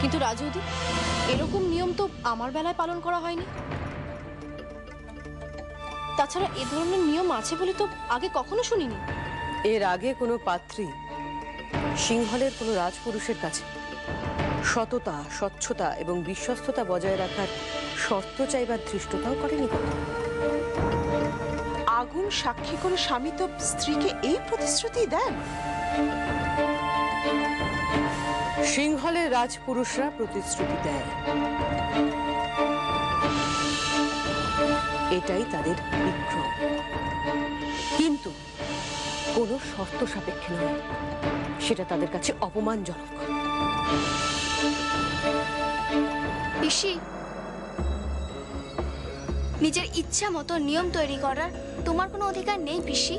কিন্তু রাজৌদি, এরকম নিয়ম তো আমার বেলায় পালন করা হয়নি। তাছাড়া এ ধরনের নিয়ম আছে বলে তো আগে কখনো শুনিনি। এর আগে কোনো পাত্রী সিংহলের কোনো রাজপুরুষের কাছে সততা, স্বচ্ছতা এবং বিশ্বস্ততা বজায় রাখার শর্ত চাইবার ধৃষ্টতাও করেনি। আগুন সাক্ষী করে স্বামী তো স্ত্রীকে এই প্রতিশ্রুতি দেন? সিংহলের রাজপুরুষরা প্রতিশ্রুতি দেয়, এটাই তাদের বিক্রম, কিন্তু কোনো শর্ত সাপেক্ষে নয়। সেটা তাদের কাছে অপমানজনক। পিসি, নিজের ইচ্ছা মতো নিয়ম তৈরি করার তোমার কোনো অধিকার নেই পিসি।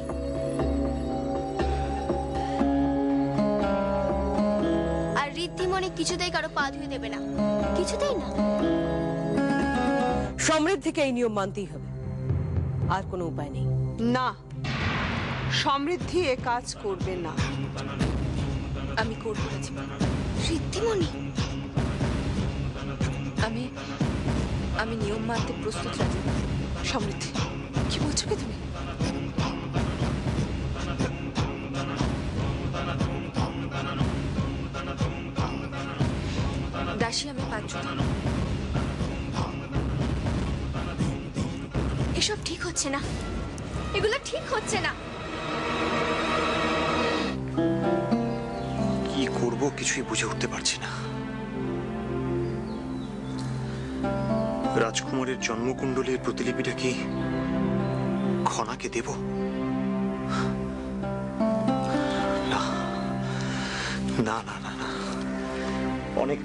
আর ঋদ্ধিমণি কিছুতেই কারো পা ধুয়ে দেবে না, কিছুতেই না। সমৃদ্ধিকে এই নিয়ম মানতেই হবে, আর কোনো উপায় নেই। না, সমৃদ্ধি এ কাজ করবে না। আমি করবো না। ঋদ্ধিমণি, আমি নিয়ম মানতে প্রস্তুত রাজি। সমৃদ্ধি, কি বলছো কি তুমি? দাসী, আমি পাচ্ছ না। এসব ঠিক হচ্ছে না, এগুলো ঠিক হচ্ছে না। কি করব কিছুই বুঝে উঠতে পারছি না। রাজকুমারের জন্মকুণ্ডলীর প্রতিলিপিটা কি খনাকে দেব? না না না না না, অনেক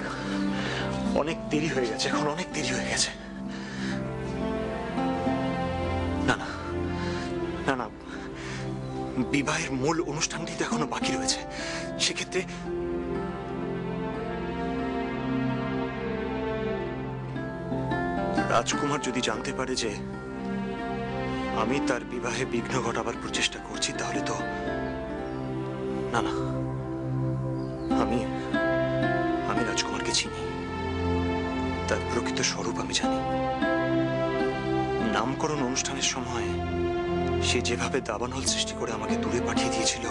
অনেক দেরি হয়ে গেছে, এখন অনেক দেরি হয়ে গেছে। না না না না, বিবাহের মূল অনুষ্ঠানটি তো এখনো বাকি রয়েছে। সেক্ষেত্রে রাজকুমার যদি জানতে পারে যে আমি তার বিবাহে বিঘ্ন ঘটাবার প্রচেষ্টা করছি, তাহলে তো না না, আমি আমি রাজকুমারকে চিনি, তার প্রকৃত স্বরূপ আমি জানি। নামকরণ অনুষ্ঠানের সময় সে যেভাবে দাবানল সৃষ্টি করে আমাকে দূরে পাঠিয়ে দিয়েছিল,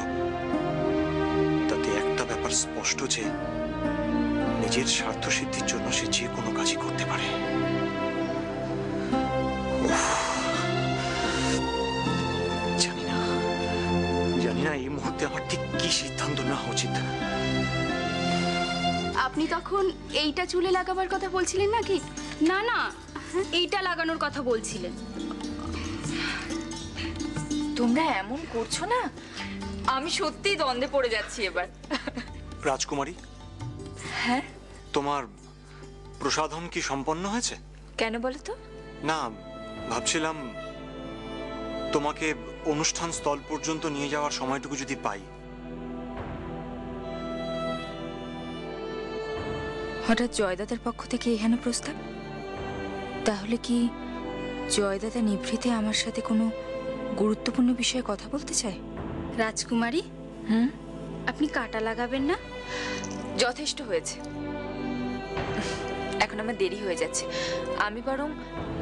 তাতে একটা ব্যাপার স্পষ্ট যে নিজের স্বার্থ সিদ্ধির জন্য সে যে কোনো কাজই করতে পারে। জানি না এই মুহূর্তে আমার ঠিক কি সিদ্ধান্ত নেওয়া উচিত। আপনি তখন এইটা চুলে লাগাবার কথা বলছিলেন নাকি? না না, এইটা লাগানোর কথা বলছিলেন। তোমরা এমন করছো না, আমি সত্যিই দ্বন্দ্বে পড়ে যাচ্ছি এবার। রাজকুমারী, হ্যাঁ, তোমার প্রসাধন কি সম্পন্ন হয়েছে? কেন বলো তো? না, ভাবছিলাম তোমাকে অনুষ্ঠান স্থল পর্যন্ত নিয়ে যাওয়ার সময়টুকু যদি পাই। হঠাৎ জয়দাদার পক্ষ থেকে এখানে প্রস্তাব? তাহলে কি জয়দাদা নিভৃতে আমার সাথে কোনো গুরুত্বপূর্ণ বিষয়ে কথা বলতে চায়? রাজকুমারী, আপনি কাটা লাগাবেন না? যথেষ্ট হয়েছে, এখন আমার দেরি হয়ে যাচ্ছে। আমি বরং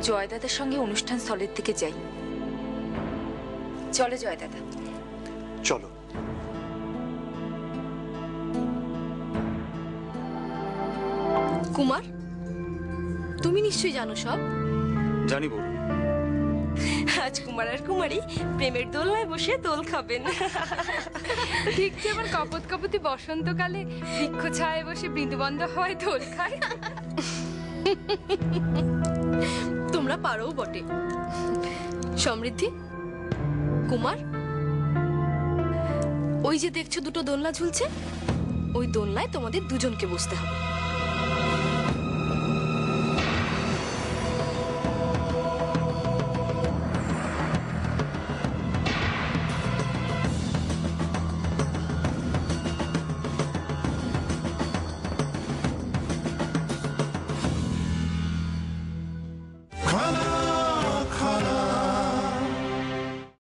জয়দাদার সঙ্গে অনুষ্ঠান স্থলের দিকে যাই। চলো জয়দাদা। চলো। কুমার, তুমি নিশ্চয়ই জানো সব। জানি বলুন। রাজকুমার আর কুমারী প্রেমের দোলনায় বসে দোল খাবেন। ঠিক যেমন কপত কপতি বসন্তকালে বৃক্ষ ছায় বসে বৃন্দবন্ধ হয় দোল খায়। তোমরা পারো বটে। সমৃদ্ধি, কুমার, ওই যে দেখছো দুটো দোলনা ঝুলছে, ওই দোলনায় তোমাদের দুজনকে বসতে হবে।